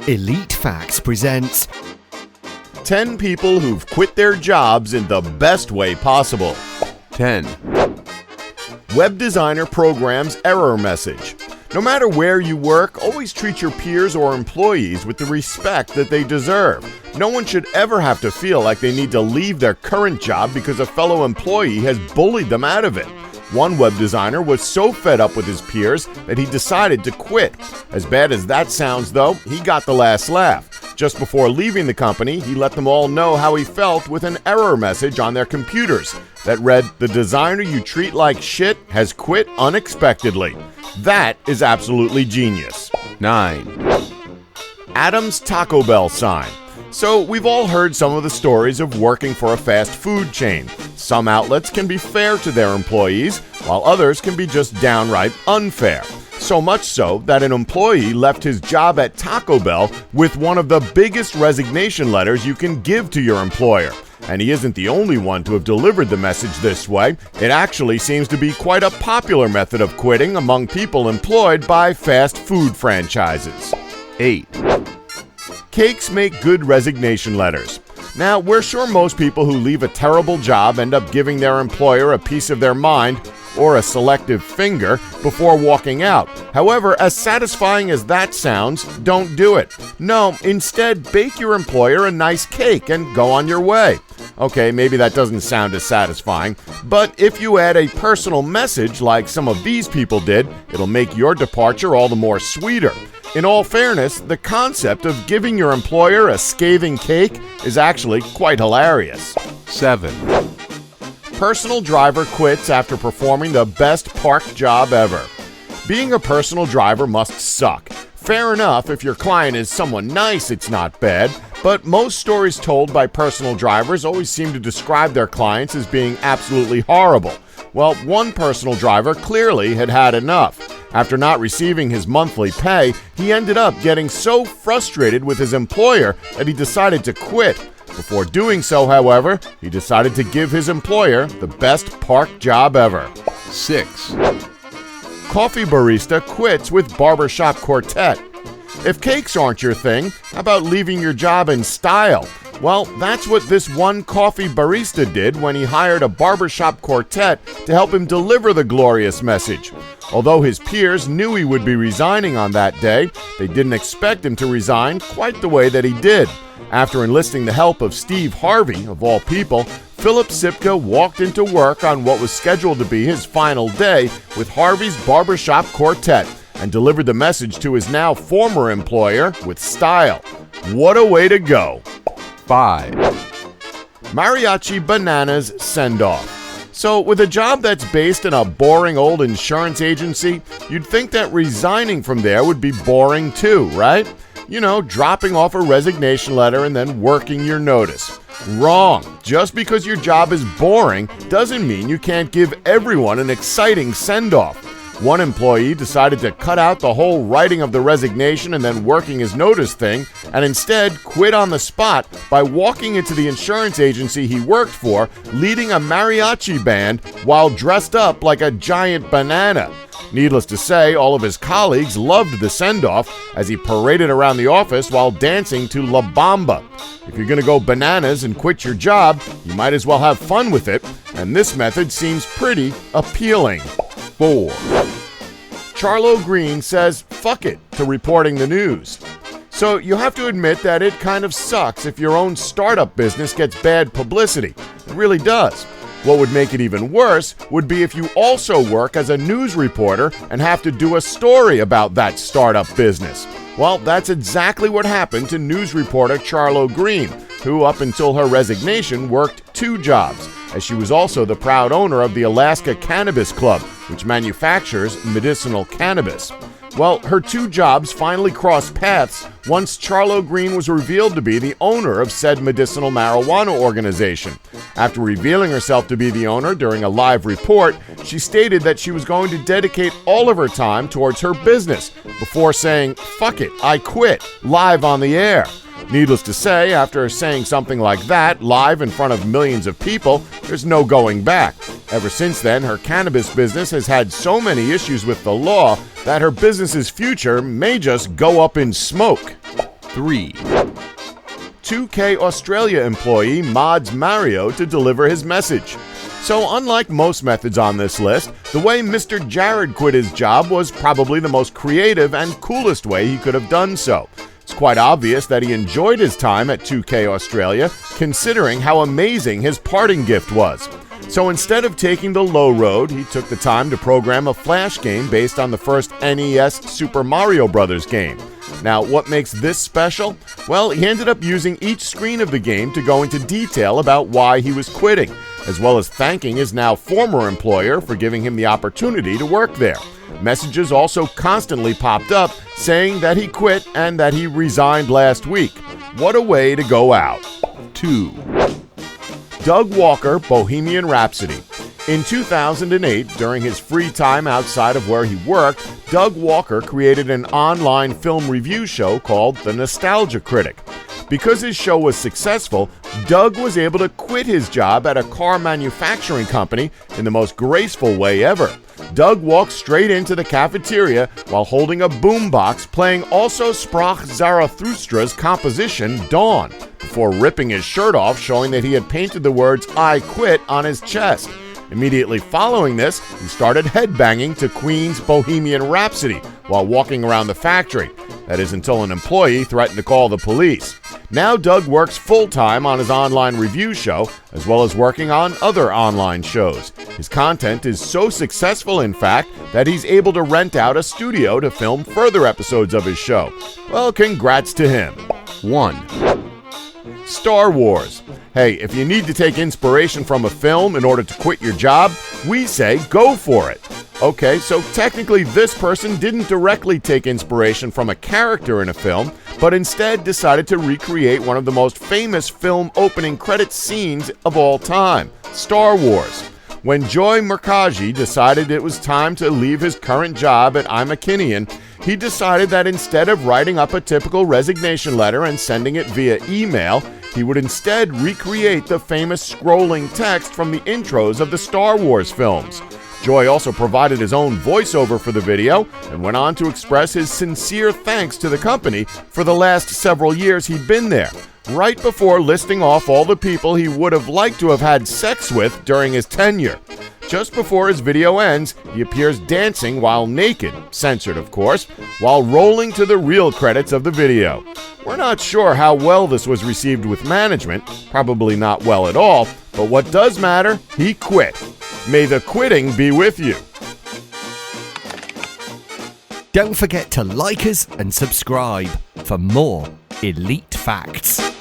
Elite Facts presents 10 people who've quit their jobs in the best way possible. 10. Web designer programs error message. No matter where you work, always treat your peers or employees with the respect that they deserve. No one should ever have to feel like they need to leave their current job because a fellow employee has bullied them out of it. One web designer was so fed up with his peers that he decided to quit. As bad as that sounds, though, he got the last laugh. Just before leaving the company, he let them all know how he felt with an error message on their computers that read, "The designer you treat like shit has quit unexpectedly." That is absolutely genius. 9. Adam's Taco Bell sign. So we've all heard some of the stories of working for a fast food chain. Some outlets can be fair to their employees, while others can be just downright unfair. So much so that an employee left his job at Taco Bell with one of the biggest resignation letters you can give to your employer. And he isn't the only one to have delivered the message this way. It actually seems to be quite a popular method of quitting among people employed by fast food franchises. 8. Cakes make good resignation letters. Now, we're sure most people who leave a terrible job end up giving their employer a piece of their mind or a selective finger before walking out. However, as satisfying as that sounds, don't do it. No, instead, bake your employer a nice cake and go on your way. Okay, maybe that doesn't sound as satisfying, but if you add a personal message like some of these people did, it'll make your departure all the more sweeter. In all fairness, the concept of giving your employer a scathing cake is actually quite hilarious. 7. Personal driver quits after performing the best park job ever. Being a personal driver must suck. Fair enough, if your client is someone nice, it's not bad, but most stories told by personal drivers always seem to describe their clients as being absolutely horrible. Well, one personal driver clearly had had enough. After not receiving his monthly pay, he ended up getting so frustrated with his employer that he decided to quit. Before doing so, however, he decided to give his employer the best park job ever. 6. Coffee barista quits with barbershop quartet. If cakes aren't your thing, how about leaving your job in style? Well, that's what this one coffee barista did when he hired a barbershop quartet to help him deliver the glorious message. Although his peers knew he would be resigning on that day, they didn't expect him to resign quite the way that he did. After enlisting the help of Steve Harvey, of all people, Philip Sipka walked into work on what was scheduled to be his final day with Harvey's barbershop quartet and delivered the message to his now former employer with style. What a way to go! 5. Mariachi Bananas send-off. So, with a job that's based in a boring old insurance agency, you'd think that resigning from there would be boring too, right? You know, dropping off a resignation letter and then working your notice. Wrong. Just because your job is boring doesn't mean you can't give everyone an exciting send-off. One employee decided to cut out the whole writing of the resignation and then working his notice thing, and instead quit on the spot by walking into the insurance agency he worked for, leading a mariachi band while dressed up like a giant banana. Needless to say, all of his colleagues loved the send-off as he paraded around the office while dancing to La Bamba. If you're going to go bananas and quit your job, you might as well have fun with it, and this method seems pretty appealing. 4. Charlo Green says fuck it to reporting the news. So you have to admit that it kind of sucks if your own startup business gets bad publicity. It really does. What would make it even worse would be if you also work as a news reporter and have to do a story about that startup business. Well, that's exactly what happened to news reporter Charlo Green, who up until her resignation worked 2 jobs, as she was also the proud owner of the Alaska Cannabis Club, which manufactures medicinal cannabis. Well, her 2 jobs finally crossed paths once Charlo Green was revealed to be the owner of said medicinal marijuana organization. After revealing herself to be the owner during a live report, she stated that she was going to dedicate all of her time towards her business before saying, "Fuck it, I quit," live on the air. Needless to say, after saying something like that live in front of millions of people, there's no going back. Ever since then, her cannabis business has had so many issues with the law that her business's future may just go up in smoke. 3, 2K Australia employee mods Mario to deliver his message. So unlike most methods on this list, the way Mr. Jared quit his job was probably the most creative and coolest way he could have done so. It's quite obvious that he enjoyed his time at 2K Australia, considering how amazing his parting gift was. So instead of taking the low road, he took the time to program a Flash game based on the first NES Super Mario Bros. Game. Now, what makes this special? Well, he ended up using each screen of the game to go into detail about why he was quitting, as well as thanking his now former employer for giving him the opportunity to work there. Messages also constantly popped up saying that he quit and that he resigned last week. What a way to go out. 2, Doug Walker, Bohemian Rhapsody. In 2008, during his free time outside of where he worked, Doug Walker created an online film review show called The Nostalgia Critic. Because his show was successful, Doug was able to quit his job at a car manufacturing company in the most graceful way ever. Doug walked straight into the cafeteria while holding a boombox playing Also Sprach Zarathustra's composition Dawn, before ripping his shirt off, showing that he had painted the words "I quit" on his chest. Immediately following this, he started headbanging to Queen's Bohemian Rhapsody while walking around the factory. That is until an employee threatened to call the police. Now Doug works full-time on his online review show, as well as working on other online shows. His content is so successful, in fact, that he's able to rent out a studio to film further episodes of his show. Well, congrats to him. 1, Star Wars. Hey, if you need to take inspiration from a film in order to quit your job, we say go for it. Okay, so technically this person didn't directly take inspiration from a character in a film, but instead decided to recreate one of the most famous film opening credit scenes of all time, Star Wars. When Joy Mukherjee decided it was time to leave his current job at iMakineon, he decided that instead of writing up a typical resignation letter and sending it via email, he would instead recreate the famous scrolling text from the intros of the Star Wars films. Joy also provided his own voiceover for the video and went on to express his sincere thanks to the company for the last several years he'd been there, right before listing off all the people he would have liked to have had sex with during his tenure. Just before his video ends, he appears dancing while naked, censored of course, while rolling to the real credits of the video. We're not sure how well this was received with management, probably not well at all, but what does matter, he quit. May the quitting be with you. Don't forget to like us and subscribe for more Elite Facts.